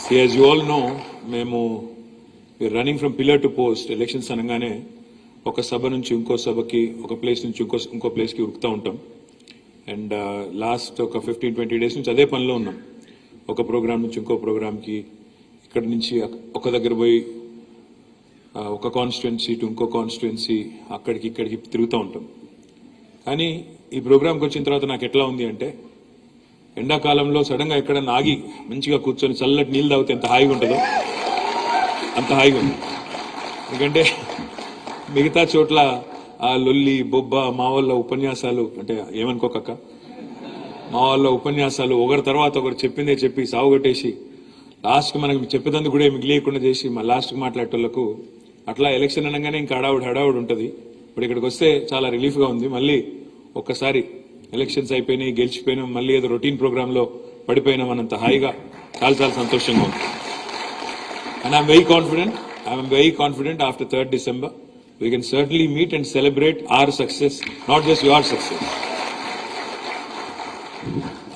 See, as you all know, we are running from pillar to post. Elections అనగానే ఒక సభ నుంచి ఇంకో సభకి, ఒక ప్లేస్ నుంచి ఇంకో ప్లేస్కి ఉరుకుతూ ఉంటాం. అండ్ లాస్ట్ ఒక 15-20 డేస్ నుంచి అదే పనిలో ఉన్నాం. ఒక ప్రోగ్రామ్ నుంచి ఇంకో ప్రోగ్రామ్కి, ఇక్కడ నుంచి ఒక దగ్గర పోయి ఒక కాన్స్టిట్యుయెన్సీ టు ఇంకో కాన్స్టిట్యుయెన్సీ, అక్కడికి ఇక్కడికి తిరుగుతూ ఉంటాం. కానీ ఈ ప్రోగ్రామ్కి వచ్చిన తర్వాత నాకు ఎట్లా ఉంది అంటే, ఎండాకాలంలో సడన్గా ఎక్కడన్నా ఆగి మంచిగా కూర్చొని చల్లటి నీళ్ళు తాగితే ఎంత హాయిగా ఉంటుందో అంత హాయిగా ఉంది. ఎందుకంటే మిగతా చోట్ల ఆ లొల్లి బొబ్బ, మా వాళ్ళ ఉపన్యాసాలు, అంటే ఏమనుకోకక్క, మా వాళ్ళ ఉపన్యాసాలు ఒకరి తర్వాత ఒకరు చెప్పిందే చెప్పి సాగుగొట్టేసి లాస్ట్కి మనకి చెప్పేదందుకు కూడా మిగిలియకుండా చేసి మా లాస్ట్కి మాట్లాడేటోళ్లకు అట్లా ఎలక్షన్ అనగానే ఇంకా హడావుడి ఉంటుంది. ఇప్పుడు ఇక్కడికి వస్తే చాలా రిలీఫ్గా ఉంది. మళ్ళీ ఒక్కసారి ఎలక్షన్స్ అయిపోయినాయి, గెలిచిపోయినాం, మళ్ళీ ఏదో రొటీన్ ప్రోగ్రాంలో పడిపోయినాం అన్నంత హాయిగా చాలా సంతోషంగా ఉంది. And I'm very confident after 3rd December we can certainly meet and celebrate our success, not just your success.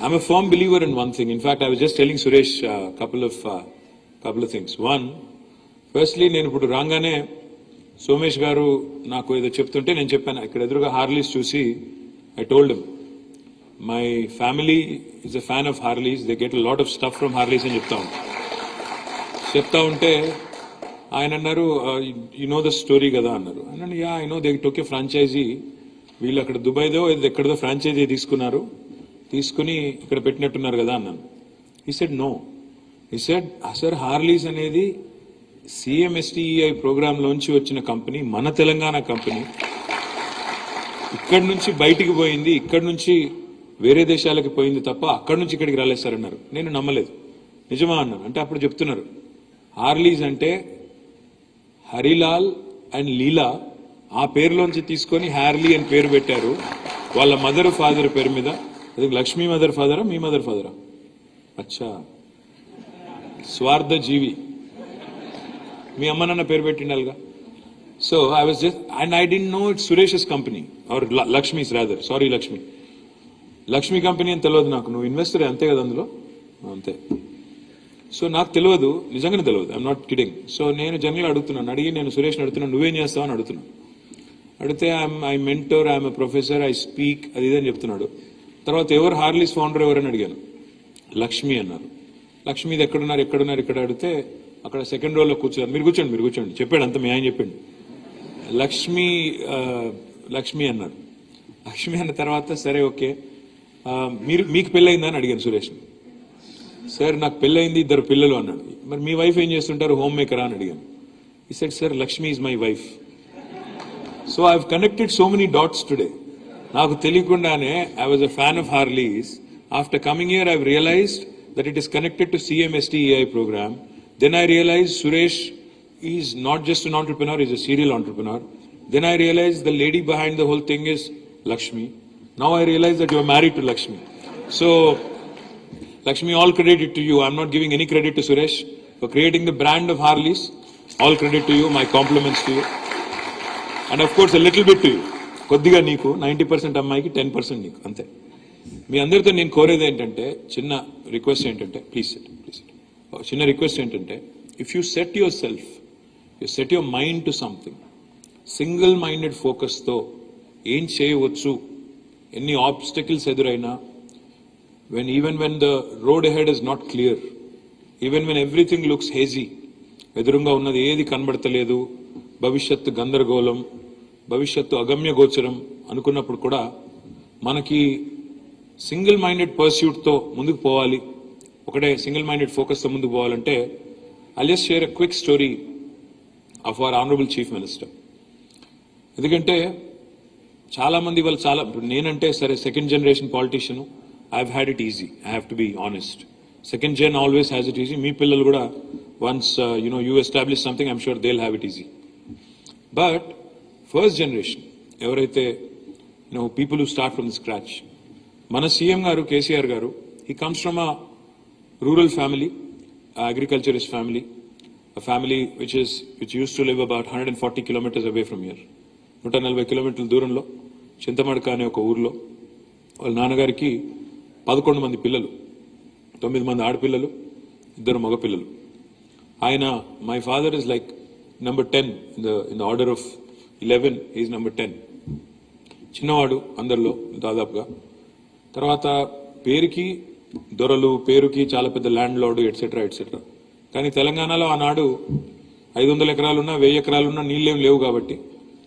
I'm a firm believer in one thing. In fact, I was just telling Suresh couple of things. One, firstly, నేను ఇప్పుడు రాగానే సోమేష్ గారు నాకు ఏదో చెప్తుంటే నేను చెప్పాను, ఇక్కడ ఎదురుగా హార్లీస్ చూసి I told him, my family is a fan of Harleys. They get a lot of stuff from Harleys అని చెప్తా ఉంటే ఆయన అన్నారు, యు నో ద స్టోరీ కదా అన్నారు. అన్నాను, yeah I know, they took a franchise. వీళ్ళు అక్కడ దుబాయ్దో ఎక్కడదో ఫ్రాంచైజీ తీసుకుని ఇక్కడ పెట్టినట్టున్నారు కదా అన్నాను. ఈ సెడ్ నో. ఈ సెడ్ సార్, హార్లీస్ అనేది CMSTEI ప్రోగ్రాంలోంచి వచ్చిన కంపెనీ, మన తెలంగాణ కంపెనీ. ఇక్కడి నుంచి బయటికి పోయింది, ఇక్కడి నుంచి వేరే దేశాలకి పోయింది తప్ప అక్కడి నుంచి ఇక్కడికి రాలేదు సార్ అన్నారు. నేను నమ్మలేదు. నిజమా అన్నాను. అంటే అప్పుడు చెప్తున్నారు, హార్లీస్ అంటే హరిలాల్ అండ్ లీలా ఆ పేరులోంచి తీసుకొని హ్యార్లీ అని పేరు పెట్టారు వాళ్ళ మదర్ ఫాదర్ పేరు మీద. అది లక్ష్మీ మదర్ ఫాదరా, మీ మదర్ ఫాదరా? అచ్చా, స్వార్థ జీవి. మీ అమ్మ నాన్న పేరు పెట్టిండాలిగా. So I was just, and I didn't know it's Suresh's company or Lakshmi's rather. Sorry, Lakshmi company అని తెలియదు నాకు. నువ్వు ఇన్వెస్టర్ అంతే కదా అందులో, అంతే. సో నాకు తెలియదు, నిజంగానే తెలియదు. I'm not kidding. సో నేను జనరల్గా అడుగుతున్నాను, నేను సురేష్ని అడుగుతున్నాను, నువ్వేం చేస్తావు అని అడుగుతున్నాను. అడిగితే I mentor, I'm professor, I speak, అది ఇదని చెప్తున్నాడు. తర్వాత ఎవరు హార్లీస్ ఫౌండర్ ఎవరని అడిగాను. లక్ష్మి అన్నారు. లక్ష్మిది ఎక్కడున్నారు ఇక్కడ అడిగితే అక్కడ సెకండ్ రోలో కూర్చున్నారు. మీరు కూర్చోండి చెప్పాడు, అంత మీ ఆయన చెప్పండి. లక్ష్మి అన్నారు. లక్ష్మి అన్న తర్వాత సరే ఓకే, మీకు పెళ్ళయిందా అని అడిగాను సురేష్ని. సార్ నాకు పెళ్ళయింది, 2 పిల్లలు అన్నాడు. మరి మీ వైఫ్ ఏం చేస్తుంటారు, హోమ్ మేకరా అని అడిగాను. He said sir, Lakshmi is my wife. So I have connected so many dots today. నాకు తెలియకుండానే I was a fan of Harley's. After coming here I realized that it is connected to CMSTEI program. Then I realized Suresh is not just an entrepreneur, he's a serial entrepreneur. Then I realized the lady behind the whole thing is Lakshmi. Now I realize that you are married to Lakshmi. So, Lakshmi, all credit to you. I'm not giving any credit to Suresh for creating the brand of Harleys. All credit to you. My compliments to you. And of course, a little bit to you. కొద్దిగా నీకు 90% అమ్మాయికి 10% నీకు, అంతే. మీ అందరితో నేను కోరేది ఏంటంటే, చిన్న రిక్వెస్ట్ ఏంటంటే, ప్లీజ్ చిన్న రిక్వెస్ట్ ఏంటంటే, if you set your mind to something, single minded ఫోకస్తో ఏం చేయవచ్చు, ఎన్ని ఆబ్స్టకిల్స్ ఎదురైనా, even when the road ahead is not clear, even when everything looks hazy, ఎదురుగా ఉన్నది ఏది కనబడతలేదు, భవిష్యత్తు గందరగోళం, భవిష్యత్తు అగమ్య గోచరం అనుకున్నప్పుడు కూడా మనకి సింగిల్ మైండెడ్ పర్స్యూట్తో ముందుకు పోవాలి, ఒకటే సింగిల్ మైండెడ్ ఫోకస్తో ముందుకు పోవాలంటే, I'll just share a quick story of our honorable chief minister. ఎందుకంటే చాలా మంది వాళ్ళు నేనంటే సరే second generation politician, I had it easy, I have to be honest. Second gen always has it easy. మీ పిల్లలు కూడా once you establish something, I'm sure they will have it easy. But first generation ఎవరైతే people who start from the scratch, మన CM గారు కేసీఆర్ గారు, he comes from a rural family, agriculturist family, a family which used to live about 140 kilometers away from here. 140 కిలోమీటర్ల దూరంలో చింతమడక అనే ఒక ఊర్లో వాళ్ళ నాన్నగారికి 11 మంది పిల్లలు, 9 మంది ఆడపిల్లలు, 2 మగ పిల్లలు. my father is like number 10 in the order of 11. He is number 10. చిన్నవాడు అందరిలో దాదాపుగా. తర్వాత పేరుకి దొరలు, పేరుకి చాలా పెద్ద ల్యాండ్ లార్డు ఎట్సెట్రా ఎట్సెట్రా. కానీ తెలంగాణలో ఆనాడు 500 ఎకరాలున్నా 1000 ఎకరాలున్నా నీళ్ళేం లేవు కాబట్టి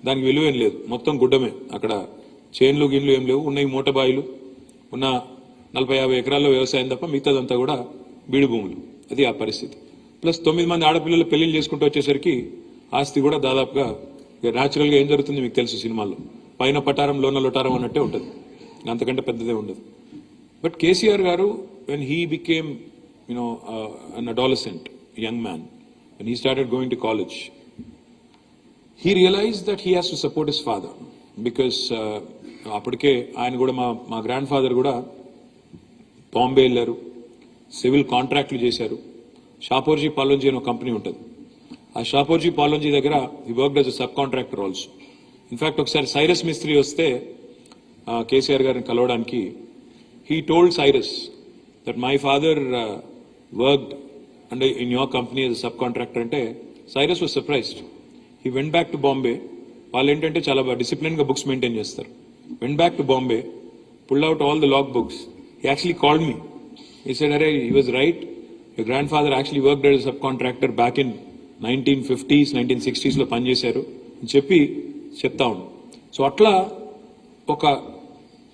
దానికి విలువేం లేదు. మొత్తం గుడ్డమే. అక్కడ చేన్లు గిన్లు ఏం లేవు. ఉన్నాయి మూటబాయిలు, ఉన్న 40-50 ఎకరాల్లో వ్యవసాయం తప్ప మిగతాదంతా కూడా బీడు భూములు. అది ఆ పరిస్థితి. ప్లస్ 9 మంది ఆడపిల్లలు పెళ్లిళ్ళు చేసుకుంటూ వచ్చేసరికి ఆస్తి కూడా దాదాపుగా న్యాచురల్గా ఏం జరుగుతుంది మీకు తెలుసు సినిమాల్లో, పైన పటారం లోన లొటారం అన్నట్టే ఉంటుంది, అంతకంటే పెద్దదే ఉండదు. బట్ కేసీఆర్ గారు when he became an adolescent young man, when he started going to college, he realized that he has to support his father because అప్పటికే ఆయన కూడా మా గ్రాండ్ ఫాదర్ కూడా బాంబే వెళ్ళారు, సివిల్ కాంట్రాక్ట్లు చేశారు. షాపోర్జీ పాలోంజీ అనే కంపెనీ ఉంటుంది. ఆ షాపోర్జీ పాలోంజీ దగ్గర he worked as a sub contractor also. In fact ఒకసారి సైరస్ మిస్త్రీ వస్తే కేసీఆర్ గారిని కలవడానికి, he told Cyrus that my father worked in your company as a subcontractor. Ante Cyrus was surprised. He went back to Bombay. వాళ్ళు ఏంటంటే చాలా discipline గా books maintain చేస్తారు. Went back to Bombay, pulled out all the log books. He actually called me. He said, "Arey, he was right. Your grandfather actually worked as a subcontractor back in 1950s, 1960s లో పనిచేశారు" అని చెప్పి చెప్తా ఉన్నాను. So అట్లా ఒక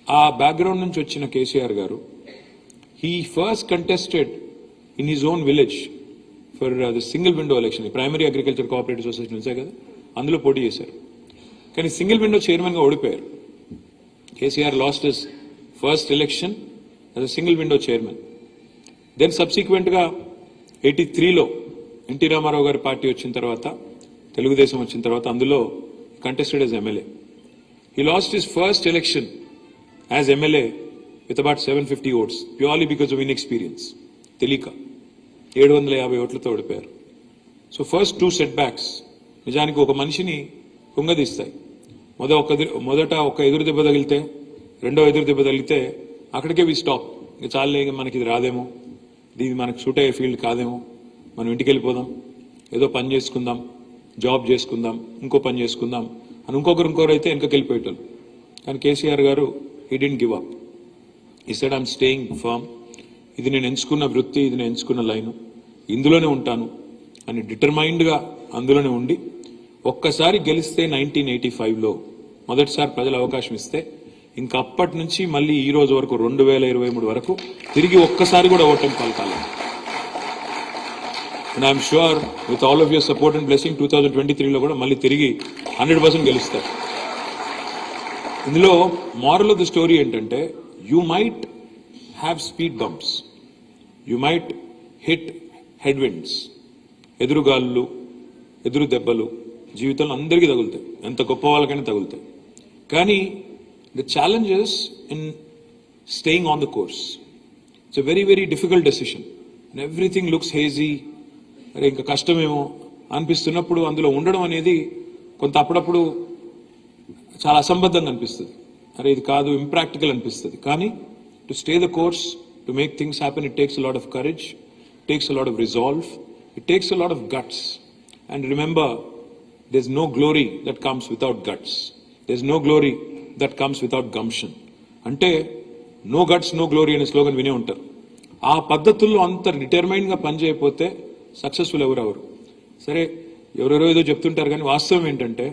ఆ background నుంచి వచ్చిన కేసీఆర్ గారు he first contested in his own village for the single window election. Primary agriculture cooperative society నుంచే కదా, అందులో పోటీ చేశారు. కానీ సింగిల్ విండో చైర్మన్గా ఓడిపోయారు. KCR lost his first election as a single window chairman. Then సబ్సిక్వెంట్గా 83లో ఎన్టీ రామారావు గారి పార్టీ వచ్చిన తర్వాత, తెలుగుదేశం వచ్చిన తర్వాత అందులో contested as MLA. He lost his first election as MLA with about 750 votes purely because of inexperience. Telika 750 ఓట్లతో ఓడిపోయారు. సో ఫస్ట్ 2 setbacks నిజానికి ఒక మనిషిని కుంగదీస్తాయి. మొదట ఒక ఎదురు దెబ్బ తగిలితే, రెండో ఎదురు దెబ్బ తగిలితే అక్కడికే వి స్టాప్. ఇంకా చాలే, మనకి ఇది రాదేమో, ఇది మనకు సూట్ అయ్యే ఫీల్డ్ కాదేమో, మనం ఇంటికి వెళ్ళిపోదాం, ఏదో పని చేసుకుందాం, జాబ్ చేసుకుందాం, ఇంకో పని చేసుకుందాం అని ఇంకొకరు అయితే వెనకకి వెళ్ళిపోయేటోళ్ళు. కానీ కేసీఆర్ గారు he didn't give up. He said I'm staying firm. ఇది నేను ఎంచుకున్న వృత్తి, ఇది నేను ఎంచుకున్న లైను, ఇందులోనే ఉంటాను అని డిటర్మైన్డ్గా అందులోనే ఉండి, ఒక్కసారి గెలిస్తే 1985లో మొదటిసారి ప్రజలు అవకాశం ఇస్తే ఇంకా అప్పటి నుంచి మళ్ళీ ఈ రోజు వరకు 2023 వరకు తిరిగి ఒక్కసారి కూడా ఓటమి పలకాలి. And I'm sure with all of your support and blessing 2023లో కూడా మళ్ళీ తిరిగి 100% గెలుస్తారు. ఇందులో moral of the story ఏంటంటే, you might have speed bumps, you might hit headwinds, ఎదురుగాళ్ళు, ఎదురు దెబ్బలు జీవితంలో అందరికీ తగులుతాయి, ఎంత గొప్ప వాళ్ళకైనా తగులుతాయి. కానీ the challenge is in staying on the course. It's a very, very difficult decision and everything looks hazy. అరే ఇంకా కష్టమేమో అనిపిస్తున్నప్పుడు అందులో ఉండడం అనేది కొంత అప్పుడప్పుడు చాలా అసంబద్ధంగా అనిపిస్తుంది. అరే ఇది కాదు, ఇంప్రాక్టికల్ అనిపిస్తుంది. కానీ to stay the course, to make things happen, it takes a lot of courage, it takes a lot of resolve, it takes a lot of guts. And remember, there is no glory that comes without guts, there is no glory that comes without gumption. అంటే no guts no glory అనే slogan వినే ఉంటారు. ఆ పద్ధతుల్లో అంత డిటర్మైన్గా పనిచేయకపోతే successful ఎవరెవరు. సరే ఎవరెవరో ఏదో చెప్తుంటారు, కానీ వాస్తవం ఏంటంటే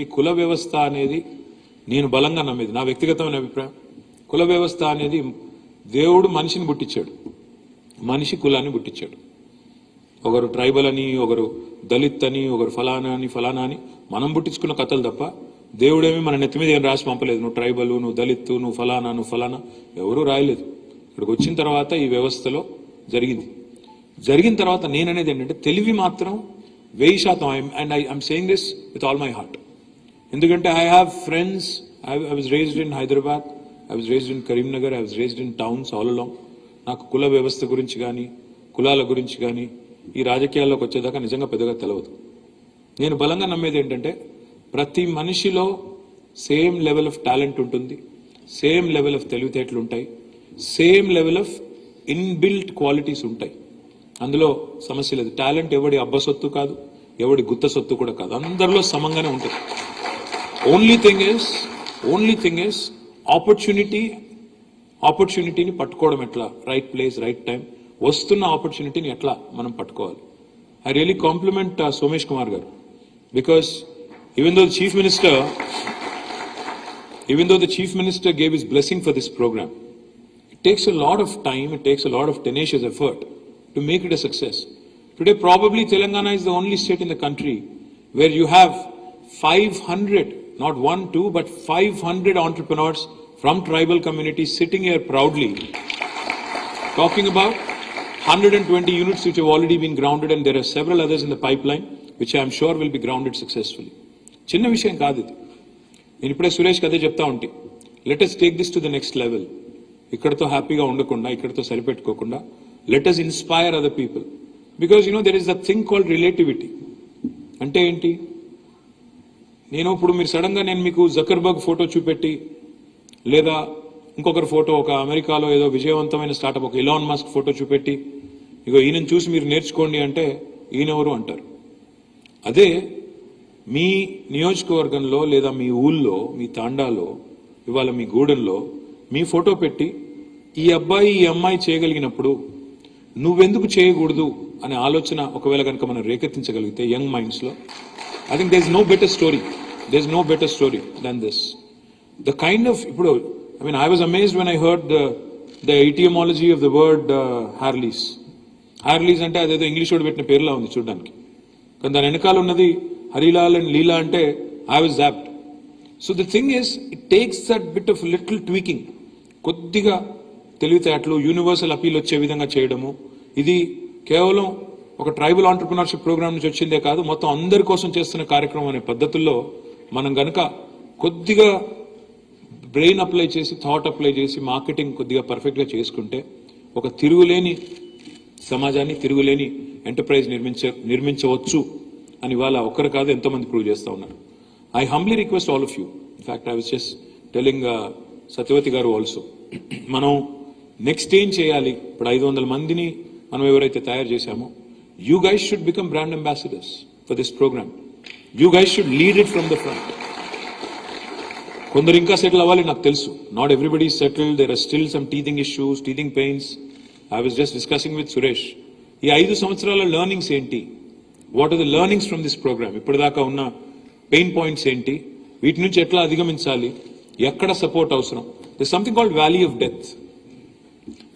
ఈ కుల వ్యవస్థ అనేది నేను బలంగా నమ్మేది, నా వ్యక్తిగతమైన అభిప్రాయం. కుల వ్యవస్థ అనేది దేవుడు మనిషిని పుట్టించాడు, మనిషి కులాన్ని పుట్టించాడు. ఒకరు ట్రైబల్ అని, ఒకరు దళిత్ అని, ఒకరు ఫలానా అని మనం పుట్టించుకున్న కథలు తప్ప దేవుడేమి మన నెత్తి మీద ఏం రాసి పంపలేదు. నువ్వు ట్రైబల్, నువ్వు దళిత్, నువ్వు ఫలానా ఎవరూ రాయలేదు. ఇక్కడికి వచ్చిన తర్వాత ఈ వ్యవస్థలో జరిగిన తర్వాత నేననేది ఏంటంటే, తెలివి మాత్రం 1000%. And I'm saying this with all my heart. ఎందుకంటే I have friends, I was raised in Hyderabad, I was raised in Karimnagar, I was raised in towns all along. నాకు కుల వ్యవస్థ గురించి కానీ, కులాల గురించి కానీ ఈ రాజకీయాల్లోకి వచ్చేదాకా నిజంగా పెద్దగా తెలియదు. నేను బలంగా నమ్మేది ఏంటంటే, ప్రతి మనిషిలో సేమ్ లెవెల్ ఆఫ్ టాలెంట్ ఉంటుంది, సేమ్ లెవెల్ ఆఫ్ తెలివితేటలు ఉంటాయి, same level of inbuilt qualities ఉంటాయి. అందులో సమస్య లేదు. టాలెంట్ ఎవడి అబ్బ సొత్తు కాదు, ఎవడి గుత్త సొత్తు కూడా కాదు, అందరిలో సమంగానే ఉంటుంది. ఓన్లీ థింగ్ ఇస్ ఆపర్చునిటీని పట్టుకోవడం ఎట్లా, రైట్ ప్లేస్ రైట్ టైం, వస్తున్న ఆపర్చునిటీని ఎట్లా మనం పట్టుకోవాలి. I really compliment Somesh Kumar గారు, because even though the chief minister gave his blessing for this program, it takes a lot of time, it takes a lot of tenacious effort to make it a success. Today probably Telangana is the only state in the country where you have 500, not 1, 2, but 500 entrepreneurs from tribal communities sitting here proudly talking about 120 units which have already been grounded, and there are several others in the pipeline which I am sure will be grounded successfully. చిన్న విషయం కాదు ఇది. నేను ఇప్పుడే సురేష్కి అదే చెప్తా ఉంటే, let us take this to the next level. ఇక్కడతో హ్యాపీగా ఉండకుండా, ఇక్కడతో సరిపెట్టుకోకుండా, let us inspire other people. Because there is the thing called relativity. అంటే ఏంటి, ఇప్పుడు మీరు సడన్ గా నేను మీకు జకర్బర్గ్ ఫోటో చూపెట్టి, లేదా ఇంకొకరి ఫోటో, ఒక అమెరికాలో ఏదో విజయవంతమైన స్టార్టప్ ఒక ఎలాన్ మస్క్ ఫోటో చూపెట్టి, ఇగో ఈయనను చూసి మీరు నేర్చుకోండి అంటే ఈయనెవరు అంటారు. అదే మీ నియోజకవర్గంలో లేదా మీ ఊళ్ళో, మీ తాండాలో, ఇవాళ మీ గూడెంలో మీ ఫోటో పెట్టి ఈ అబ్బాయి ఈ అమ్మాయి చేయగలిగినప్పుడు నువ్వెందుకు చేయకూడదు అనే ఆలోచన ఒకవేళ కనుక మనం రేకెత్తించగలిగితే యంగ్ మైండ్స్ లో, I think there is no better story than this. The kind of, ఇప్పుడు I was amazed when I heard the etymology of the word Harleys. Harleys అంటే అదేదో ఇంగ్లీష్ వాడు పెట్టిన పేరులా ఉంది చూడడానికి, కానీ దాని వెనకాల ఉన్నది హరిలాల్ అండ్ లీలా అంటే I was zapped. So the thing is, it takes that bit of little tweaking, కొద్దిగా తెలివితేటలు, యూనివర్సల్ అపీల్ వచ్చే విధంగా చేయడము. ఇది కేవలం ఒక ట్రైబల్ ఆంటర్ప్రినర్షిప్ ప్రోగ్రామ్ నుంచి వచ్చిందే కాదు, మొత్తం అందరి కోసం చేస్తున్న కార్యక్రమం అనే పద్ధతుల్లో మనం గనక కొద్దిగా బ్రెయిన్ అప్లై చేసి, థాట్ అప్లై చేసి, మార్కెటింగ్ కొద్దిగా పర్ఫెక్ట్గా చేసుకుంటే ఒక తిరుగులేని సమాజాన్ని, తిరుగులేని ఎంటర్ప్రైజ్ నిర్మించవచ్చు అని వాళ్ళ ఒక్కరు కాదు ఎంతో మంది ప్రూవ్ చేస్తూ ఉన్నారు. I humbly request all of you, in fact I was just telling Satyavathi గారు ఆల్సో, మనం నెక్స్ట్ ఏం చేయాలి, ఇప్పుడు 500 మందిని మనం ఎవరైతే తయారు చేశామో, you guys should become brand ambassadors for this program. You guys should lead it from the front. కొందరు ఇంకా సెటిల్ అవ్వాలి, నాకు తెలుసు. Not everybody is settled, there are still some teething issues, teething pains. I was just discussing with Suresh, ఈ 5 సంవత్సరాల learnings ఏంటి, what are the learnings from this program, ఇప్పటిదాకా ఉన్న పెయిన్ పాయింట్స్ ఏంటి, వీటి నుంచి ఎట్లా అధిగమించాలి, ఎక్కడ సపోర్ట్ అవసరం. This something called valley of death.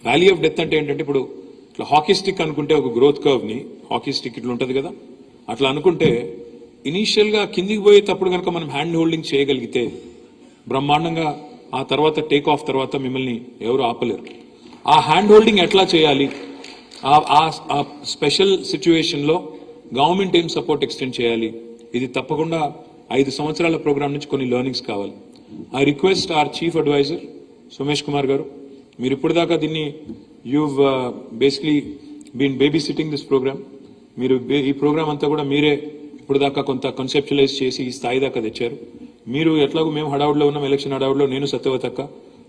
Valley of death అంటే ఏంటంటే, ఇప్పుడు ఇట్లా హాకీ స్టిక్ అనుకుంటే ఒక గ్రోత్ కర్వ్ ని, హాకీ స్టిక్ ఇట్లా ఉంటుంది కదా, అట్లా అనుకుంటే ఇనీషియల్ గా కిందికి పోయేటప్పుడు కనుక మనం హ్యాండ్ హోల్డింగ్ చేయగలిగితే బ్రహ్మాండంగా, ఆ తర్వాత టేక్ ఆఫ్ తర్వాత మిమ్మల్ని ఎవరు ఆపలేరు. ఆ హ్యాండ్ హోల్డింగ్ ఎట్లా చేయాలి, ఆ స్పెషల్ సిచ్యువేషన్ లో గవర్నమెంట్ ఏం సపోర్ట్ ఎక్స్టెండ్ చేయాలి, ఇది తప్పకుండా 5 సంవత్సరాల ప్రోగ్రామ్ నుంచి కొన్ని లెర్నింగ్స్ కావాలి. I request our chief advisor Somesh Kumar గారు, మీరు ఇప్పటిదాకా దీన్ని you've basically been babysitting this program. మీరు ఈ ప్రోగ్రామ్ అంతా కూడా మీరే ఇప్పుడు దాకా కొంత కన్సెప్చువలైజ్ చేసి ఈ స్థాయి దాకా తెచ్చారు. మీరు ఎట్లాగో మేము హడావుడిలో ఉన్నాం, ఎలక్షన్ హడావుడిలో, నేను సత్యవతక్క,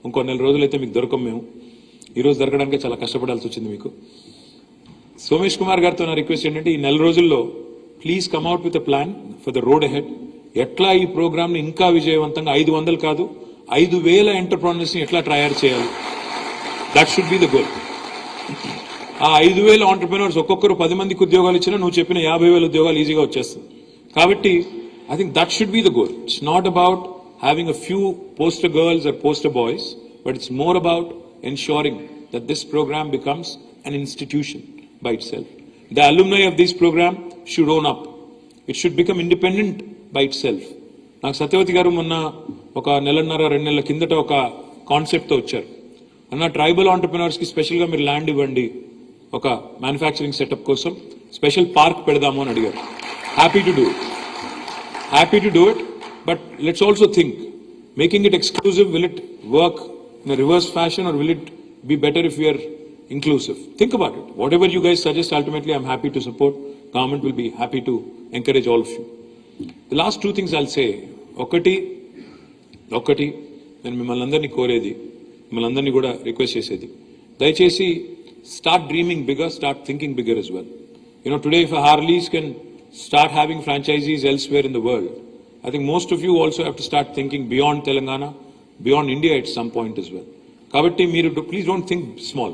ఇంకో 4 రోజులైతే మీకు దొరకం. మేము ఈరోజు దొరకడానికి చాలా కష్టపడాల్సి వచ్చింది మీకు. సోమేష్ కుమార్ గారితో నా రిక్వెస్ట్ ఏంటంటే, ఈ 4 రోజుల్లో please come out with a plan for the road ahead. ఎట్లా ఈ ప్రోగ్రామ్ ని ఇంకా విజయవంతంగా 500 కాదు 5,000 ఎంటర్ప్రెన్యూర్స్ ని ఎట్లా తయారు చేయాలి, that should be the goal. ఆ 5,000 ఆంటర్ప్రెన్యూర్స్ ఒక్కొక్కరు 10 మందికి ఉద్యోగాలు ఇచ్చినా నువ్వు చెప్పిన 50,000 ఉద్యోగాలు ఈజీగా వచ్చేస్తుంది. కాబట్టి I think that should be the goal. It's not about having a few poster girls or poster boys, but it's more about ensuring that this program becomes an institution by itself. The alumni of this program should own up. It should become independent by itself. నాకు సత్యవతి గారు మొన్న ఒక 1.5-2 నెలల కిందట ఒక concept తో వచ్చారు. అన్న, ట్రైబల్ ఆంటర్ప్రెన్యూర్స్ కి స్పెషల్ గా మీరు ల్యాండ్ ఇవ్వండి, ఒక మ్యానుఫ్యాక్చరింగ్ సెటప్ కోసం స్పెషల్ పార్క్ పెడదాము అని అడిగారు. Happy to do it, but let's also think, making it exclusive, will it work in a reverse fashion, or will it be better if we are inclusive? Think about it. Whatever you guys suggest, ultimately I'm happy to support. Government will be happy to encourage all of you. The last 2 things I'll say. ఒకటి నేను మిమ్మల్ని అందరినీ కోరేది, మిమ్మల్ని అందరినీ కూడా request చేసేది, దయచేసి start dreaming bigger, start thinking bigger as well. You know, today if a Harleys can start having franchisees elsewhere in the world, I think most of you also have to start thinking beyond Telangana, beyond India at some point as well. Kabatti meeru please don't think small.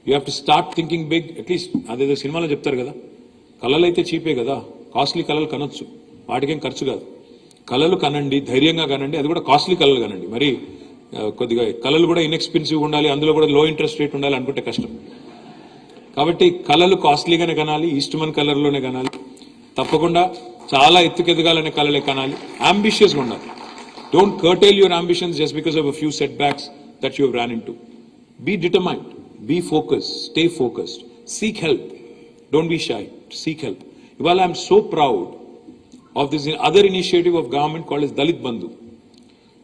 You have to start thinking big. At least అదేదో సినిమాలో చెప్తారు కదా, కళలు అయితే చీపే కదా, costly కళలు కనొచ్చు, వాటికేం ఖర్చు కాదు. కళలు కనండి, ధైర్యంగా కనండి, అది కూడా కాస్ట్లీ కళలు కనండి. మరి కొద్దిగా కళలు కూడా ఇన్ఎక్స్పెన్సివ్ ఉండాలి, అందులో కూడా లో ఇంట్రెస్ట్ రేట్ ఉండాలి అనుకుంటే కష్టం. కాబట్టి కళలు కాస్ట్లీగానే కనాలి, ఈస్ట్మన్ కలర్లోనే కనాలి, తప్పకుండా చాలా ఎత్తుకెదగాలనే కళలే కనాలి, అంబిషియస్గా ఉండాలి. Don't curtail your ambitions just because of a few setbacks that you have run into. Be determined, be focused, stay focused, seek help, don't be shy, seek help. ఇవాళ I'm so proud of this other initiative of government called as Dalit Bandhu.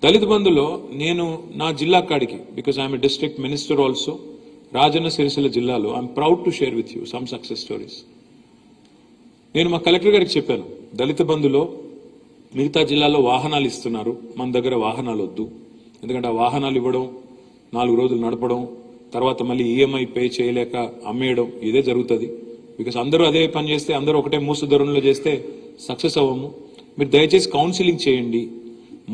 Dalit బంధులో నేను నా జిల్లా కాడికి, because I'm a district minister also, Rajanna Sircilla జిల్లాలో I'm proud to share with you some success stories. నేను మా collector గారికి చెప్పాను, దళిత బంధులో మిగతా జిల్లాలో వాహనాలు ఇస్తున్నారు, మన దగ్గర వాహనాలు వద్దు. ఎందుకంటే ఆ వాహనాలు ఇవ్వడం, 4 రోజులు నడపడం, తర్వాత మళ్ళీ ఈఎంఐ పే చేయలేక అమ్మేయడం, ఇదే జరుగుతుంది. బికాస్ అందరూ అదే పని చేస్తే, అందరూ ఒకటే మూసు ధోరణిలో చేస్తే సక్సెస్ అవ్వము. మీరు దయచేసి కౌన్సిలింగ్ చేయండి,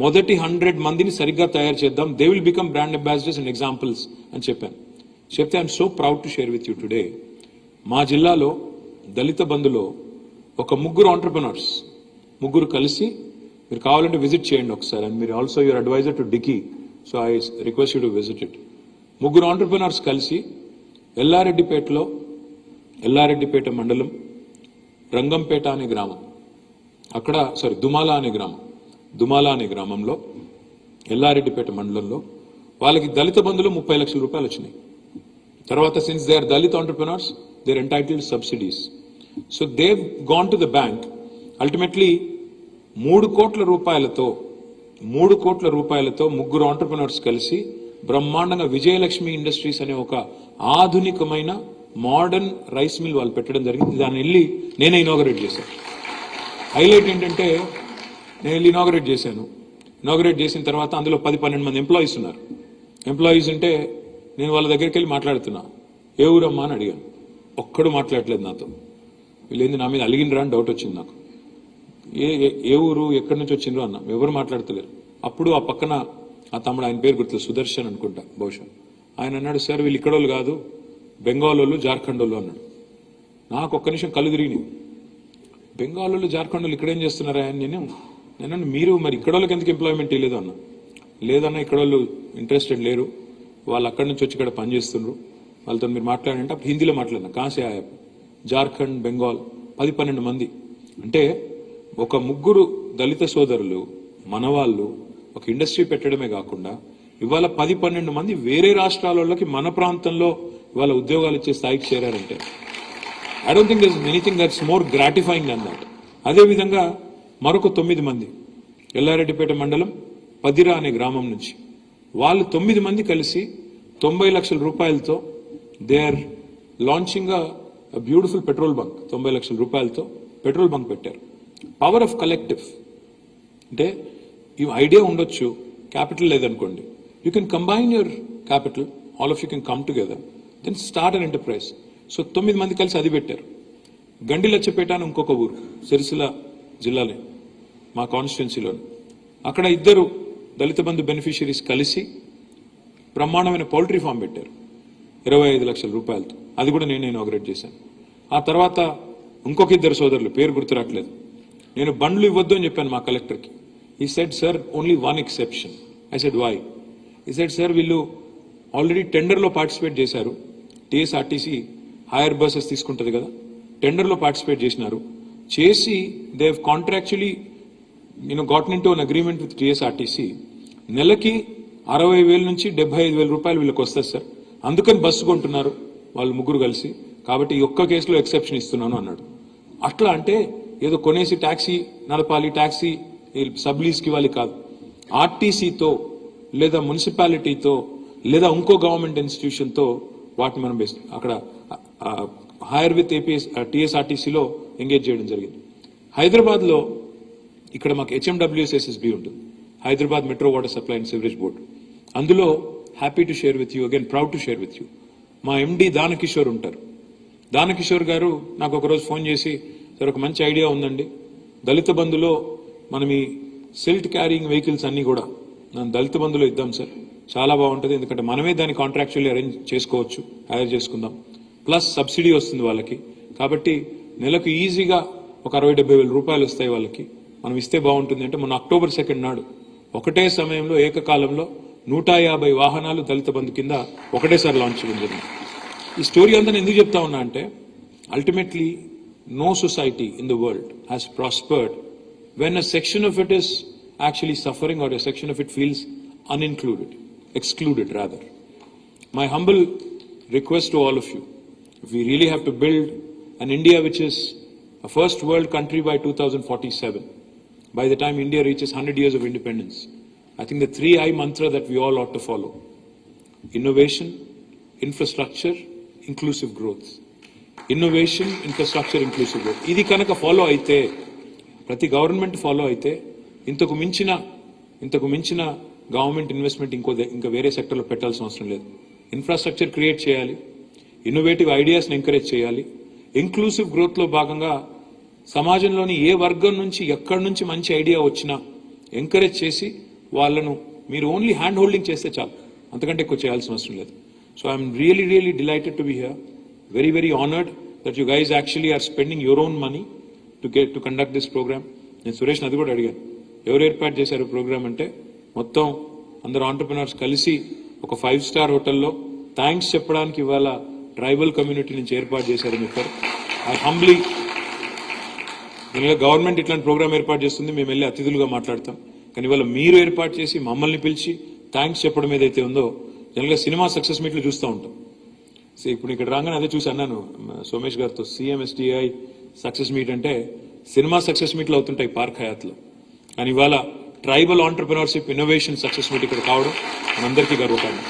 మొదటి 100 మందిని సరిగ్గా తయారు చేద్దాం, they will become brand ambassadors and examples అని చెప్పాను. చెప్తే I'm so proud to share with you today, మా జిల్లాలో దళిత బంధులో ఒక 3 ఆంటర్ప్రినర్స్, 3 కలిసి, మీరు కావాలంటే విజిట్ చేయండి ఒకసారి, అండ్ మీరు also your advisor to DICCI, so I request you to visit it. 3 entrepreneurs కలిసి ఎల్లారెడ్డిపేట మండలం రంగంపేట అనే గ్రామం, అక్కడ దుమాల అనే గ్రామంలో, ఎల్లారెడ్డిపేట మండలంలో వాళ్ళకి దళిత బంధులో 30 లక్షల రూపాయలు వచ్చినాయి. తర్వాత since they are Dalit entrepreneurs, they are entitled subsidies. So they've gone to the bank. Ultimately 3 కోట్ల రూపాయలతో 3 ఆంటర్ప్రినర్స్ కలిసి బ్రహ్మాండంగా విజయలక్ష్మి ఇండస్ట్రీస్ అనే ఒక ఆధునికమైన మోడర్న్ రైస్ మిల్ వాళ్ళు పెట్టడం జరిగింది. దాన్ని వెళ్ళి నేనే ఇనాగరేట్ చేశాను. హైలైట్ ఏంటంటే, నేను వెళ్ళి ఇనాగరేట్ చేసిన తర్వాత అందులో 10-12 మంది ఎంప్లాయీస్ ఉన్నారు. ఎంప్లాయీస్ అంటే నేను వాళ్ళ దగ్గరికి వెళ్ళి మాట్లాడుతున్నా, ఏ ఊరమ్మా అని అడిగాను. ఒక్కడు మాట్లాడలేదు నాతో. వీళ్ళేంది నా మీద అలిగినరా అని డౌట్ వచ్చింది నాకు. ఏ ఊరు, ఎక్కడి నుంచి వచ్చిండ్రు అన్న, ఎవరు మాట్లాడతలేరు. అప్పుడు ఆ పక్కన ఆ తమ్ముడు, ఆయన పేరు గుర్తులేదు, సుదర్శన్ అనుకుంటా బహుశా, ఆయన అన్నాడు, సార్ వీళ్ళు ఇక్కడోళ్ళు కాదు, బెంగాల్ వాళ్ళు, జార్ఖండ్ వాళ్ళు అన్నాడు. నాకు ఒక్క నిమిషం కళ్ళు తిరిగినాయి. బెంగాల్ వాళ్ళు, జార్ఖండ్ వాళ్ళు ఇక్కడేం చేస్తున్నారా అని నేను మీరు మరి ఇక్కడ వాళ్ళకి ఎందుకు ఎంప్లాయ్మెంట్ ఇవ్వలేదు అన్న. లేదన్నా, ఇక్కడ వాళ్ళు ఇంట్రెస్టెడ్ లేరు, వాళ్ళు అక్కడి నుంచి వచ్చి ఇక్కడ పనిచేస్తున్నారు, వాళ్ళతో మీరు మాట్లాడంటే అప్పుడు హిందీలో మాట్లాడినా. కాసే ఆయా జార్ఖండ్, బెంగాల్ 10-12 మంది. అంటే ఒక 3 దళిత సోదరులు మన వాళ్ళు ఒక ఇండస్ట్రీ పెట్టడమే కాకుండా ఇవాళ 10-12 మంది వేరే రాష్ట్రాల వాళ్ళకి మన ప్రాంతంలో ఇవాళ ఉద్యోగాలు ఇచ్చే స్థాయికి చేరారంటే I don't think there is anything that's more gratifying than that. అదేవిధంగా మరొక 9 మంది ఎల్లారెడ్డిపేట మండలం పదిరా అనే గ్రామం నుంచి వాళ్ళు 9 మంది కలిసి 90 లక్షల రూపాయలతో they are launching a beautiful petrol bunk. 90 లక్షల రూపాయలతో పెట్రోల్ బంక్ పెట్టారు. పవర్ ఆఫ్ కలెక్టివ్ అంటే ఈ ఐడియా ఉండొచ్చు, క్యాపిటల్ లేదనుకోండి, you can combine your capital, all of you can come together, then start an enterprise. So 9 మంది కలిసి అది పెట్టారు. గండిలచ్చపేట అని ఇంకొక ఊరు సిరిసిల్ల జిల్లాలో మా కాన్స్టిట్యున్సీలో, అక్కడ 2 దళిత బంధు బెనిఫిషియరీస్ కలిసి బ్రహ్మాండమైన పౌల్ట్రీ ఫామ్ పెట్టారు 25 లక్షల రూపాయలతో. అది కూడా నేను ఇనాగరేట్ చేశాను. ఆ తర్వాత ఇంకొక 2 సోదరులు, పేరు గుర్తురాట్లేదు, నేను బండ్లు ఇవ్వద్దు అని చెప్పాను మా కలెక్టర్కి. He said sir only 1 exception. I said why? He said sir వీళ్ళు ఆల్రెడీ టెండర్లో పార్టిసిపేట్ చేశారు, టీఎస్ఆర్టీసీ హైయర్ బస్సెస్ తీసుకుంటుంది కదా, టెండర్లో పార్టిసిపేట్ చేసి they have contractually gotten into an agreement with TSRTC. నెలకి 60,000 నుంచి 75,000 రూపాయలు వీళ్ళకి వస్తుంది సార్, అందుకని బస్సు కొంటున్నారు వాళ్ళు 3 కలిసి, కాబట్టి ఈ ఒక్క కేసులో ఎక్సెప్షన్ ఇస్తున్నాను అన్నాడు. అట్లా అంటే ఏదో కొనేసి ట్యాక్సీ నడపాలి, ట్యాక్సీ సబ్లీస్కి ఇవ్వాలి కాదు, ఆర్టీసీతో లేదా మున్సిపాలిటీతో లేదా ఇంకో గవర్నమెంట్ ఇన్స్టిట్యూషన్తో వాటిని మనం అక్కడ హైర్ విత్ టీఎస్ఆర్టీసీలో ఎంగేజ్ చేయడం జరిగింది. హైదరాబాద్లో ఇక్కడ మాకు HMWSSB ఉంటుంది, Hyderabad metro water supply and sewerage board. అందులో happy to share with you, again proud to share with you, మా ఎండి దానకిషోర్ ఉంటారు. దానకిషోర్ గారు నాకు ఒకరోజు ఫోన్ చేసి, సార్ ఒక మంచి ఐడియా ఉందండి, దళిత బంధులో మనం ఈ సిల్ట్ క్యారింగ్ వెహికల్స్ అన్ని కూడా దళిత బంధులో ఇద్దాం సార్, చాలా బాగుంటుంది, ఎందుకంటే మనమే దాన్ని కాంట్రాక్చువల్లీ అరేంజ్ చేసుకోవచ్చు, హైర్ చేసుకుందాం, ప్లస్ సబ్సిడీ వస్తుంది వాళ్ళకి, కాబట్టి నెలకు ఈజీగా ఒక 60-70 వేల రూపాయలు వస్తాయి వాళ్ళకి, మనం ఇస్తే బాగుంటుంది అంటే మొన్న అక్టోబర్ 2 నాడు ఒకటే సమయంలో ఏకకాలంలో 150 వాహనాలు దళిత బంధు కింద ఒకటేసారి లాంచ్ చేయడం జరిగింది. ఈ స్టోరీ అంతా నేను ఎందుకు చెప్తా ఉన్నా అంటే, ultimately no society in the world has prospered when a section of it is actually suffering or a section of it feels excluded rather. My humble request to all of you, if we really have to build an India which is a first world country by 2047, by the time India reaches 100 years of independence, I think the 3I mantra that we all ought to follow: innovation, infrastructure, inclusive growth. Innovation, infrastructure, inclusive growth. ఇది కనుక follow అయితే, ప్రతి government follow అయితే, ఇంతకు మించిన government investment ఇంకా వేరే సెక్టర్లో పెట్టాల్సిన అవసరం లేదు. ఇన్ఫ్రాస్ట్రక్చర్ క్రియేట్ చేయాలి, ఇన్నోవేటివ్ ఐడియాస్ని ఎంకరేజ్ చేయాలి, ఇంక్లూసివ్ గ్రోత్లో భాగంగా సమాజంలోని ఏ వర్గం నుంచి ఎక్కడి నుంచి మంచి ఐడియా వచ్చినా ఎంకరేజ్ చేసి వాళ్ళను మీరు ఓన్లీ హ్యాండ్ హోల్డింగ్ చేస్తే చాలు, అంతకంటే ఎక్కువ చేయాల్సిన అవసరం లేదు. So I'm really delighted to be here, very honoured that you guys actually are spending your own money to conduct this program. నేను సురేష్ అది కూడా అడిగాను, ఎవరు ఏర్పాటు చేశారు ప్రోగ్రామ్ అంటే, మొత్తం అందరు ఆంటర్ప్రినర్స్ కలిసి ఒక 5-star హోటల్లో థ్యాంక్స్ చెప్పడానికి ఇవాళ ట్రైబల్ కమ్యూనిటీ నుంచి ఏర్పాటు చేశారు. మిస్టర్ ఐ హంబ్లీ, గవర్నమెంట్ ఇట్లాంటి ప్రోగ్రామ్ ఏర్పాటు చేస్తుంది, మేము వెళ్ళి అతిథులుగా మాట్లాడతాం, కానీ ఇవాళ మీరు ఏర్పాటు చేసి మమ్మల్ని పిలిచి థ్యాంక్స్ చెప్పడం ఏదైతే ఉందో, జనరల్గా సినిమా సక్సెస్ మీట్లు చూస్తూ ఉంటాం. సో ఇప్పుడు ఇక్కడ రాగానే అదే చూసి అన్నాను సోమేష్ గారితో, CMSTI సక్సెస్ మీట్ అంటే సినిమా సక్సెస్ మీట్లు అవుతుంటాయి పార్క్ హయాత్లో, కానీ ఇవాళ tribal entrepreneurship innovation success meet ఇక్కడ కావడం మనందరికీ గర్వకారణం.